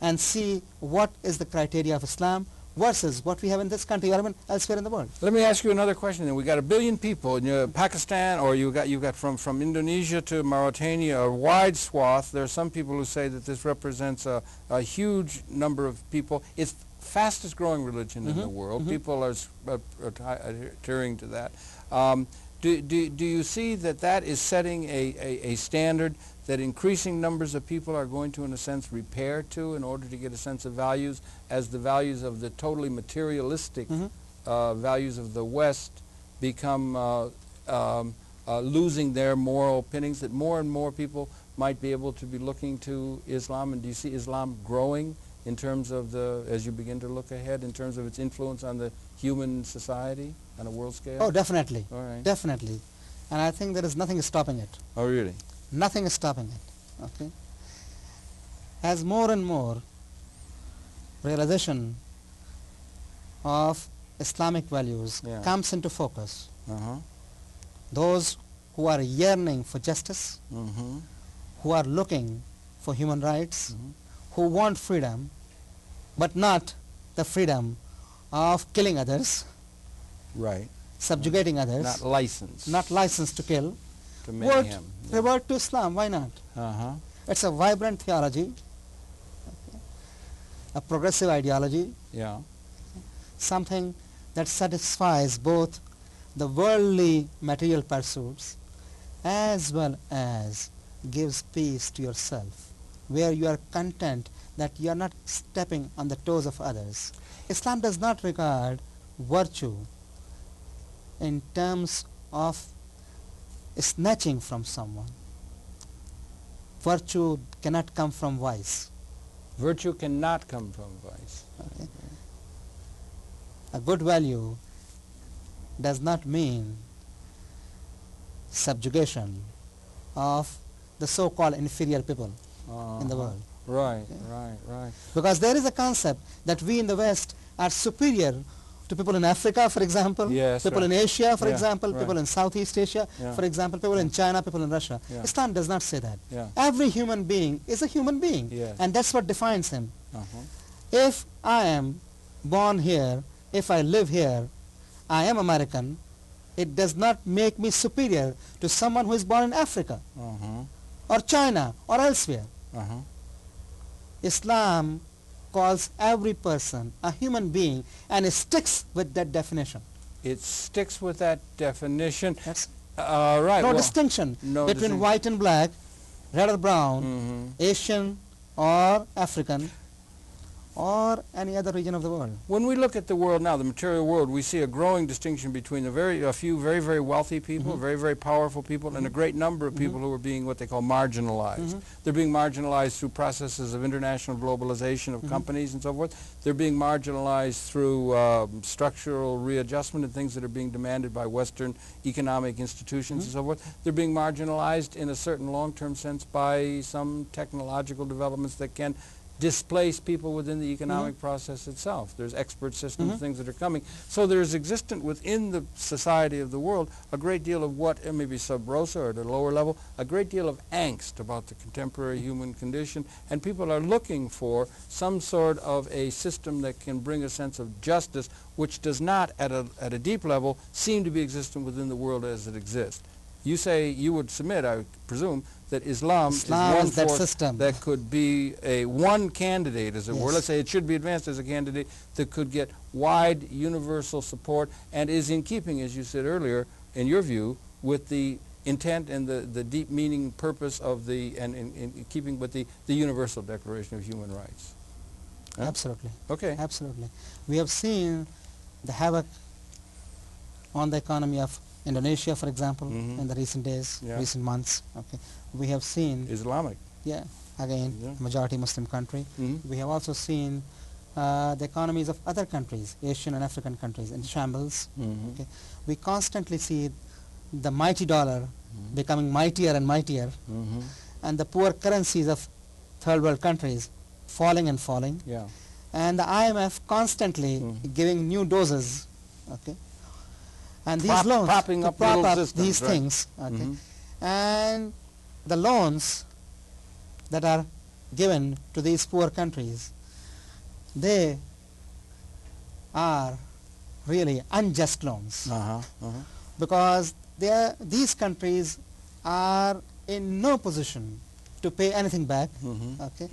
and see what is the criteria of Islam versus what we have in this country or even elsewhere in the world.
Let me ask you another question. We got 1 billion people in Pakistan, or you've got from Indonesia to Mauritania, a wide swath. There are some people who say that this represents a huge number of people. It's fastest growing religion in the world. People are adhering to that. Do you see that that is setting a standard that increasing numbers of people are going to, in a sense, repair to in order to get a sense of values, as the values of the totally materialistic values of the West become losing their moral pinnings, that more and more people might be able to be looking to Islam? And do you see Islam growing in terms of as you begin to look ahead, in terms of its influence on the human society on a world scale?
Oh, definitely.
All right.
Definitely. And I think there is nothing stopping it.
Oh, really?
Nothing is stopping it. Okay. As more and more realization of Islamic values comes into focus, those who are yearning for justice, who are looking for human rights, who want freedom, but not the freedom of killing others,
right,
subjugating others,
not licensed
to kill,
to
would
mayhem.
revert to Islam. Why not? It's a vibrant theology, a progressive ideology, something that satisfies both the worldly material pursuits as well as gives peace to yourself, where you are content that you are not stepping on the toes of others. Islam does not regard virtue in terms of snatching from someone. Virtue cannot come from vice.
Virtue cannot come from vice.
Okay. A good value does not mean subjugation of the so-called inferior people in the world.
Right,
Okay.
right.
Because there is a concept that we in the West are superior to people in Africa, for example, people in Asia, for example, people in Southeast Asia, for example, people in China, people in Russia. Islam does not say that. Every human being is a human being, and that's what defines him. If I am born here, if I live here, I am American, it does not make me superior to someone who is born in Africa or China or elsewhere. Islam calls every person a human being, and it sticks with that definition.
It sticks with that definition.
Yes.
Right.
No distinction between white and black, red or brown, Asian or African, or any other region of the world.
When we look at the world now, the material world, we see a growing distinction between a few very, very wealthy people, very, very powerful people, and a great number of people who are being what they call marginalized. They're being marginalized through processes of international globalization of companies and so forth. They're being marginalized through structural readjustment and things that are being demanded by Western economic institutions and so forth. They're being marginalized in a certain long-term sense by some technological developments that can displace people within the economic process itself. There's expert systems, things that are coming. So there's existent within the society of the world a great deal of what, maybe sub rosa or at a lower level, a great deal of angst about the contemporary human condition, and people are looking for some sort of a system that can bring a sense of justice, which does not, at a deep level, seem to be existent within the world as it exists. You say, you would submit, I presume, that Islam is one force that could be one candidate, as it were. Let's say it should be advanced as a candidate that could get wide universal support and is in keeping, as you said earlier, in your view, with the intent and the deep meaning purpose of and in keeping with the Universal Declaration of Human Rights. Huh?
Absolutely.
Okay.
Absolutely. We have seen the havoc on the economy of Indonesia, for example, in the recent days, recent months. Okay, we have seen
Islamic.
Again, majority Muslim country. We have also seen the economies of other countries, Asian and African countries, in shambles. Okay, we constantly see the mighty dollar becoming mightier and mightier, and the poor currencies of third world countries falling and falling. And the IMF constantly giving new doses. Okay. And these loans
propping
to
up
prop up
systems,
these things, and the loans that are given to these poor countries, they are really unjust loans, because these countries are in no position to pay anything back. Okay,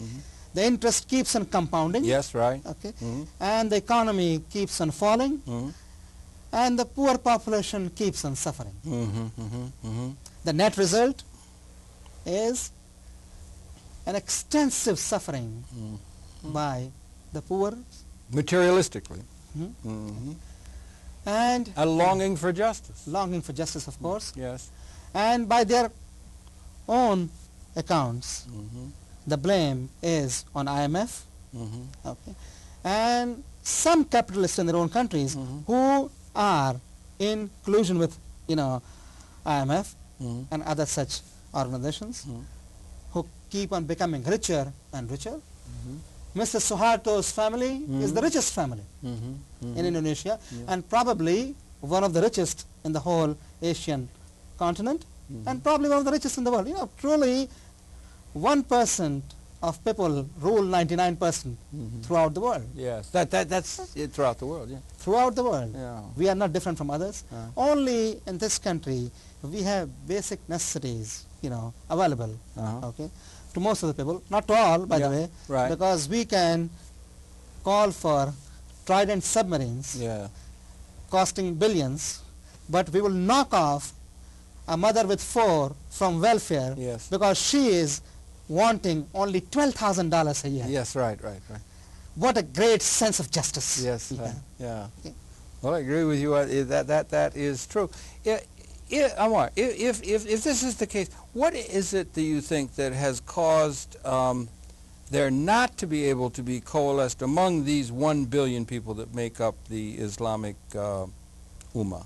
the interest keeps on compounding.
Yes, right.
Okay, and the economy keeps on falling. and the poor population keeps on suffering.
Mm-hmm.
The net result is an extensive suffering by the poor.
Materialistically.
Mhm. And
A longing for justice.
longing for justice, of course,
Yes.
and by their own accounts,
Mm-hmm.
the blame is on IMF,
Mm-hmm.
okay, and some capitalists in their own countries who are in collusion with, IMF
Mm-hmm.
and other such organizations
Mhm.
who keep on becoming richer and richer. Mr. Suharto's family is the richest family
Mm-hmm.
in Indonesia,
Yeah.
and probably one of the richest in the whole Asian continent, and probably one of the richest in the world. Truly 1% of people rule 99% throughout the world.
Yes. That's it throughout the world. Yeah.
Throughout the world.
Yeah.
We are not different from others. Only in this country we have basic necessities, available,
Uh-huh.
okay, to most of the people, not to all, by the
Yeah,
way,
right.
because we can call for Trident submarines
Yeah.
costing billions, but we will knock off a mother with 4 from welfare
Yes.
because she is wanting only $12,000 a year.
Yes. Right.
What a great sense of justice.
Yes.
Yeah.
Yeah.
Okay.
Well, I agree with you. That is true. Anwar, if this is the case, what is it that you think that has caused there not to be able to be coalesced among these 1 billion people that make up the Islamic Ummah?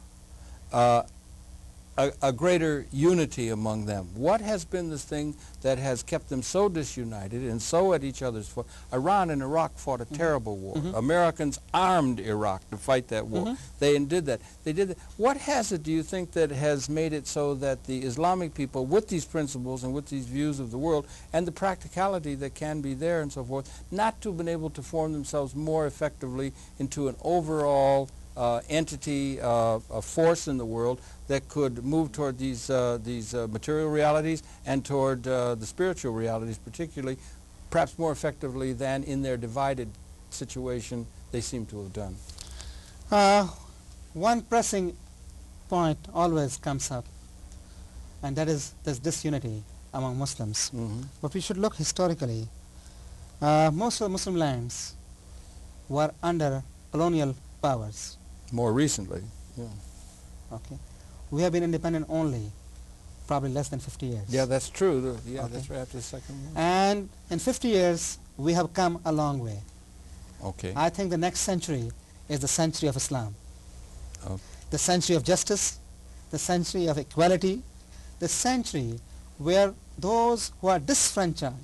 A greater unity among them. What has been this thing that has kept them so disunited and so at each other's foot? Iran and Iraq fought a terrible war. Americans armed Iraq to fight that war. They did that. What has it, do you think, that has made it so that the Islamic people, with these principles and with these views of the world and the practicality that can be there and so forth, not to have been able to form themselves more effectively into an overall entity, a force in the world that could move toward these material realities and toward the spiritual realities, particularly, perhaps more effectively than in their divided situation they seem to have done?
One pressing point always comes up, and that is this disunity among Muslims. But we should look historically. Most of the Muslim lands were under colonial powers.
More recently, yeah.
Okay, we have been independent only probably less than 50 years.
Yeah, that's true. Yeah,
Okay.
that's right after the Second War.
And in 50 years, we have come a long way.
Okay.
I think the next century is the century of Islam.
Oh.
The century of justice, the century of equality, the century where those who are disfranchised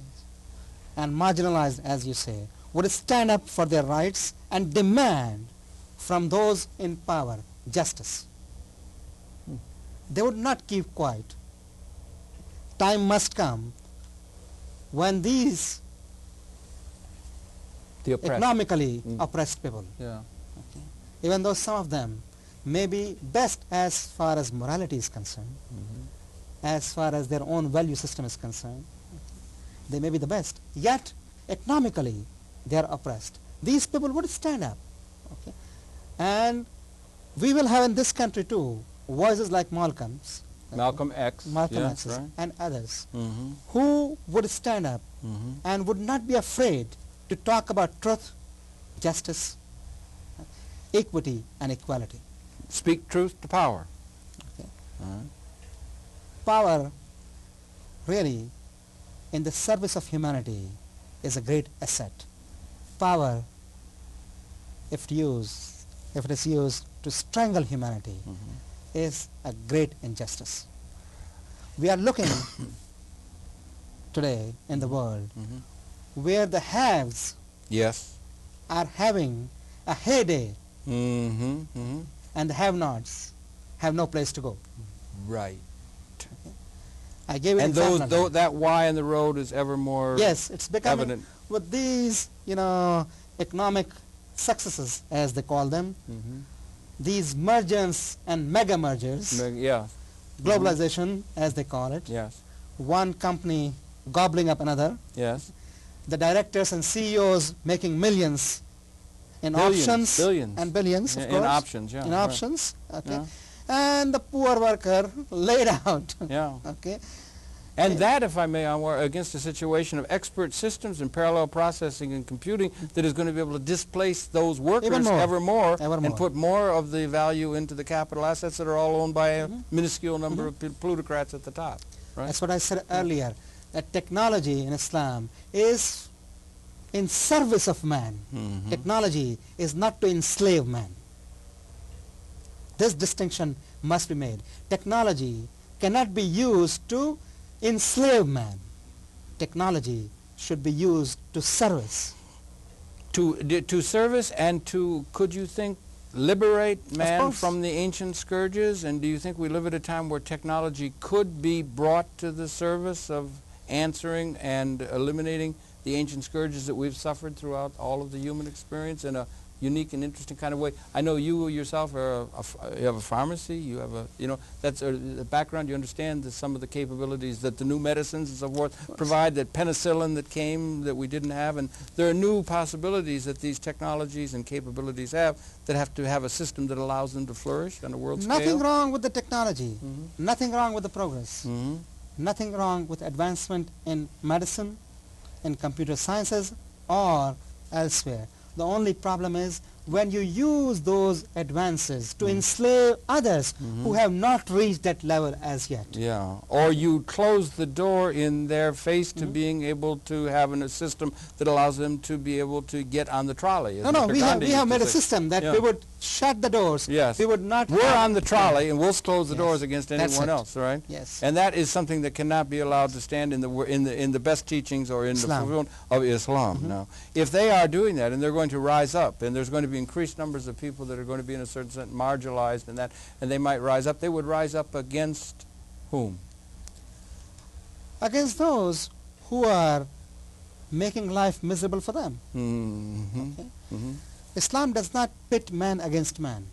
and marginalized, as you say, would stand up for their rights and demand from those in power justice. They would not keep quiet. Time must come when these
The oppressed.
economically oppressed people,
Yeah.
even though some of them may be best as far as morality is concerned, as far as their own value system is concerned, they may be the best, yet economically they are oppressed. These people would stand up. Okay? And we will have in this country too voices like Malcolm's,
Malcolm X.
Malcolm
yeah,
X's
right.
and others
Mm-hmm.
who would stand up and would not be afraid to talk about truth, justice, equity and equality.
Speak truth to power.
Okay.
All right.
Power really in the service of humanity is a great asset. Power, if it is used to strangle humanity, is a great injustice. We are looking today in the world where the haves
Yes.
are having a heyday
Mm-hmm.
and the have-nots have no place to go.
Right.
I gave you an
And
example of that.
that Y in the road is ever more
Yes, it's becoming
evident.
with these, economic successes, as they call them, these mergers and mega mergers,
Yeah.
globalization, as they call it,
Yes.
one company gobbling up another,
Yes.
the directors and CEOs making millions in
Billions,
options
billions.
and billions, of course.
In options, yeah.
In
right.
options, okay.
Yeah.
And the poor worker laid out,
Yeah.
okay.
And that, if I may, Anwar, against a situation of expert systems and parallel processing and computing that is going to be able to displace those workers ever more and put more of the value into the capital assets that are all owned by a minuscule number of plutocrats at the top. Right?
That's what I said earlier, that technology in Islam is in service of man. Technology is not to enslave man. This distinction must be made. Technology cannot be used to enslave man. Technology should be used to service.
To service and to, could you think, liberate man from the ancient scourges? And do you think we live at a time where technology could be brought to the service of answering and eliminating the ancient scourges that we've suffered throughout all of the human experience in a unique and interesting kind of way? I know you yourself are you have a pharmacy, you have a, that's the background, you understand some of the capabilities that the new medicines and so forth provide, that penicillin that came that we didn't have, and there are new possibilities that these technologies and capabilities have that have to have a system that allows them to flourish on a world scale.
Nothing wrong with the technology, nothing wrong with the progress, nothing wrong with advancement in medicine, in computer sciences, or elsewhere. The only problem is when you use those advances to enslave others who have not reached that level as yet.
Yeah, or you close the door in their face to being able to have a system that allows them to be able to get on the trolley.
No, we have made a system that we would shut the doors.
Yes.
We would not.
We're on the trolley and we'll close the doors against anyone else, right?
Yes.
And that is something that cannot be allowed to stand in the best teachings or in the fulfillment of Islam. Now, if they are doing that and they're going to rise up and there's going to be increased numbers of people that are going to be in a certain sense marginalized and they might rise up, they would rise up against whom?
Against those who are making life miserable for them. Okay? Islam does not pit man against man.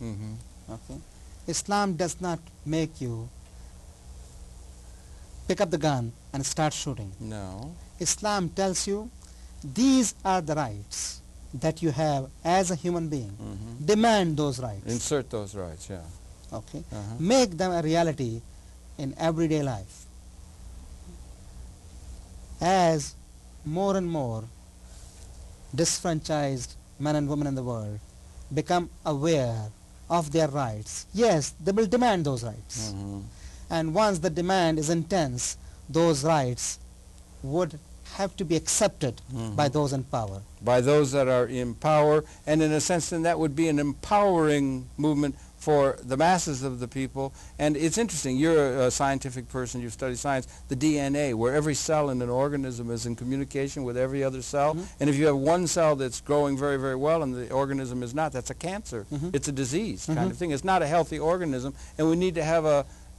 Okay? Islam does not make you pick up the gun and start shooting.
No.
Islam tells you these are the rights that you have as a human being. Demand those rights.
Insert those rights, yeah.
Okay. Make them a reality in everyday life. As more and more disfranchised men and women in the world become aware of their rights, yes, they will demand those rights. And once the demand is intense, those rights would have to be accepted by those in power.
By those that are in power, and in a sense then that would be an empowering movement for the masses of the people. And it's interesting, you're a scientific person, you study science, the DNA, where every cell in an organism is in communication with every other cell, and if you have one cell that's growing very, very well and the organism is not, that's a cancer. It's a disease kind of thing. It's not a healthy organism, and we need to have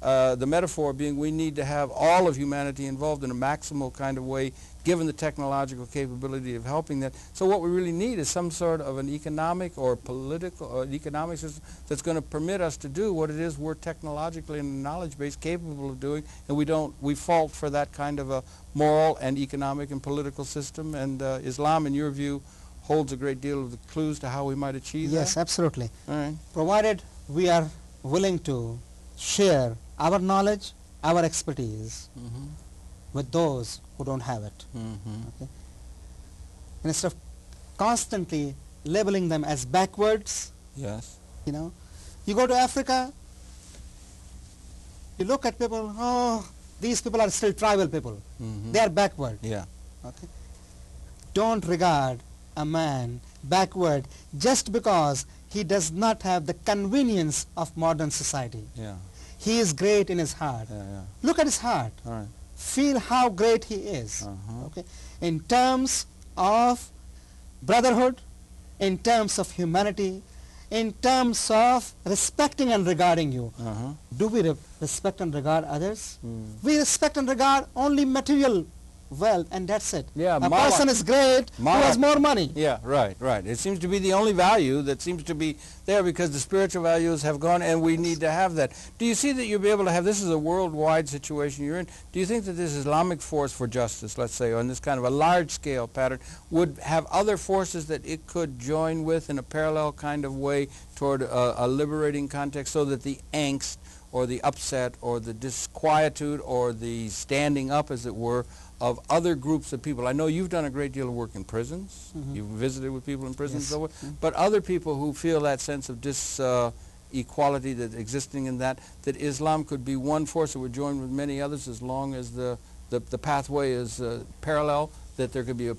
the metaphor being we need to have all of humanity involved in a maximal kind of way, given the technological capability of helping that. So what we really need is some sort of an economic or political or economic system that's going to permit us to do what it is we're technologically and knowledge-based capable of doing, and we fault for that kind of a moral and economic and political system. And Islam, in your view, holds a great deal of the clues to how we might achieve that?
Yes, absolutely.
All right.
Provided we are willing to share our knowledge, our expertise with those who don't have it. Okay? And instead of constantly labeling them as backwards,
Yes.
You go to Africa, you look at people, oh, these people are still tribal people. They are backward.
Yeah.
Okay? Don't regard a man backward just because he does not have the convenience of modern society.
Yeah.
He is great in his heart.
Yeah.
Look at his heart.
All right.
Feel how great he is. Okay? In terms of brotherhood, in terms of humanity, in terms of respecting and regarding you. Do we respect and regard others? We respect and regard only material wealth, and that's it.
Yeah,
a person is great who has more money.
Yeah, right, right. It seems to be the only value that seems to be there because the spiritual values have gone, and we need to have that. Do you see that you'll be able to have, this is a worldwide situation you're in, do you think that this Islamic force for justice, let's say, on this kind of a large-scale pattern, would have other forces that it could join with in a parallel kind of way toward a liberating context so that the angst or the upset or the disquietude or the standing up, as it were, of other groups of people? I know you've done a great deal of work in prisons. You've visited with people in prisons, and so forth. But other people who feel that sense of equality that's existing in that Islam could be one force that would join with many others as long as the pathway is parallel, that there could be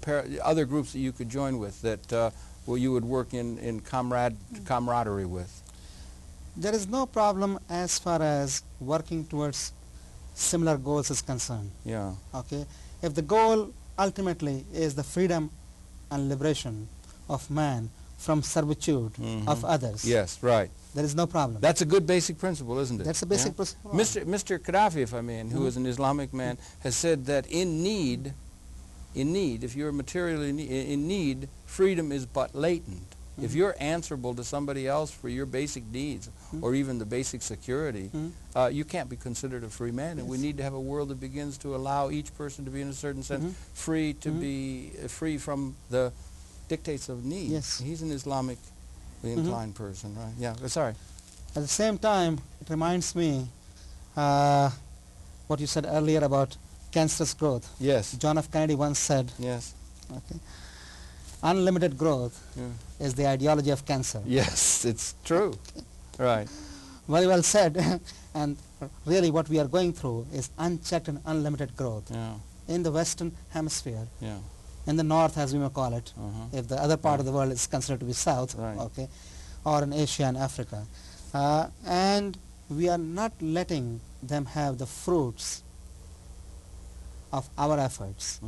other groups that you could join with that you would work in camaraderie with.
There is no problem as far as working towards similar goals is concerned.
Yeah.
Okay. If the goal ultimately is the freedom and liberation of man from servitude of others.
Yes, right.
There is no problem.
That's a good basic principle, isn't it?
That's a basic principle.
Mr. Qaddafi, if I may, who is an Islamic man, has said that in need, if you're materially in need, freedom is but latent. If you're answerable to somebody else for your basic needs or even the basic security, you can't be considered a free man. And we need to have a world that begins to allow each person to be, in a certain sense, free to be free from the dictates of need.
Yes.
He's an Islamically inclined person, right? Yeah, sorry.
At the same time, it reminds me what you said earlier about cancerous growth.
Yes.
John F. Kennedy once said,
yes,
okay, unlimited growth is the ideology of cancer.
Yes, it's true. Right.
Very well said. And really what we are going through is unchecked and unlimited growth in the Western Hemisphere, in the North, as we may call it, if the other part of the world is considered to be South, okay, or in Asia and Africa. And we are not letting them have the fruits of our efforts.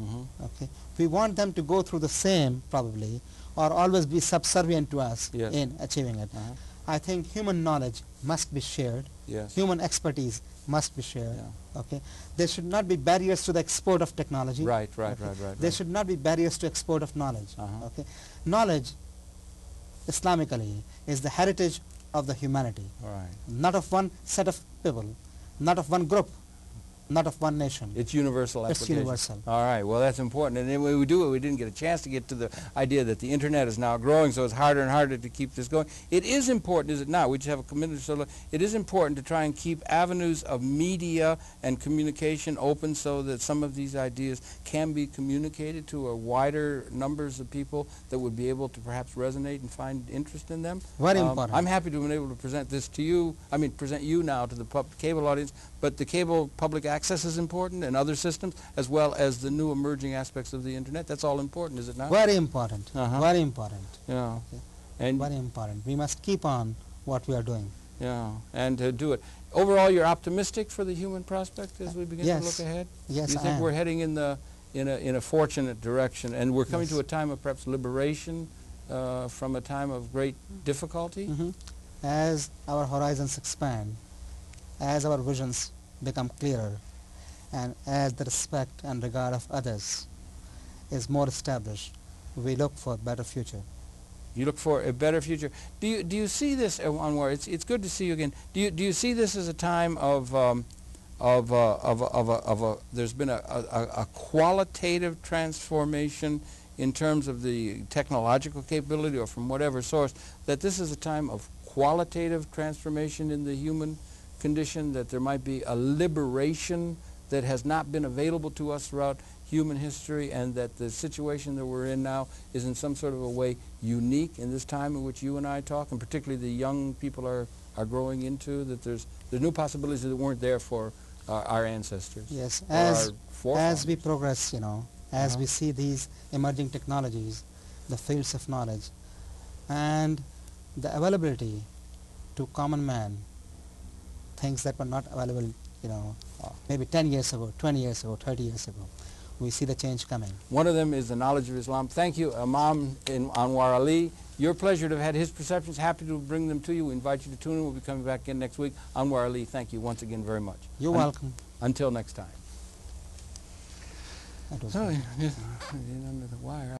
Okay, we want them to go through the same, probably, or always be subservient to us in achieving it. I think human knowledge must be shared. Human expertise must be shared. Okay, there should not be barriers to the export of technology.
Right.
There should not be barriers to export of knowledge. Okay, knowledge, Islamically, is the heritage of the humanity. Not of one set of people, not of one group, not of one nation.
It's universal application.
It's universal.
All right. Well, that's important. And then when we do it, we didn't get a chance to get to the idea that the Internet is now growing, so it's harder and harder to keep this going. It is important, is it not? We just have a commitment. So it is important to try and keep avenues of media and communication open so that some of these ideas can be communicated to a wider numbers of people that would be able to perhaps resonate and find interest in them.
Very important.
I'm happy to have been able to present this to you. I mean, present you now to the cable audience, but the cable public access is important, and other systems, as well as the new emerging aspects of the Internet. That's all important, is it not?
Very important. Very important.
Yeah.
Okay.
And
very important. We must keep on what we are doing.
Yeah, and to do it. Overall, you're optimistic for the human prospect as we begin to look ahead?
Yes,
you think we're heading in a fortunate direction, and we're coming to a time of perhaps liberation from a time of great difficulty?
As our horizons expand, as our visions become clearer, and as the respect and regard of others is more established, we look for a better future.
You look for a better future. Do you see this, Anwar? It's good to see you again. Do you see this as a time of there's been a qualitative transformation in terms of the technological capability, or from whatever source, that this is a time of qualitative transformation in the human condition, that there might be a liberation that has not been available to us throughout human history, and that the situation that we're in now is in some sort of a way unique in this time in which you and I talk, and particularly the young people are growing into, that there's new possibilities that weren't there for our ancestors.
Yes,
or
as we progress, as we see these emerging technologies, the fields of knowledge, and the availability to common man, things that were not available, maybe 10 years ago, 20 years ago, 30 years ago. We see the change coming.
One of them is the knowledge of Islam. Thank you, Imam Anwer Ali. Your pleasure to have had his perceptions. Happy to bring them to you. We invite you to tune in. We'll be coming back again next week. Anwer Ali, thank you once again very much.
You're welcome.
Until next time.
That was
So,
great.
yeah, get under the wire.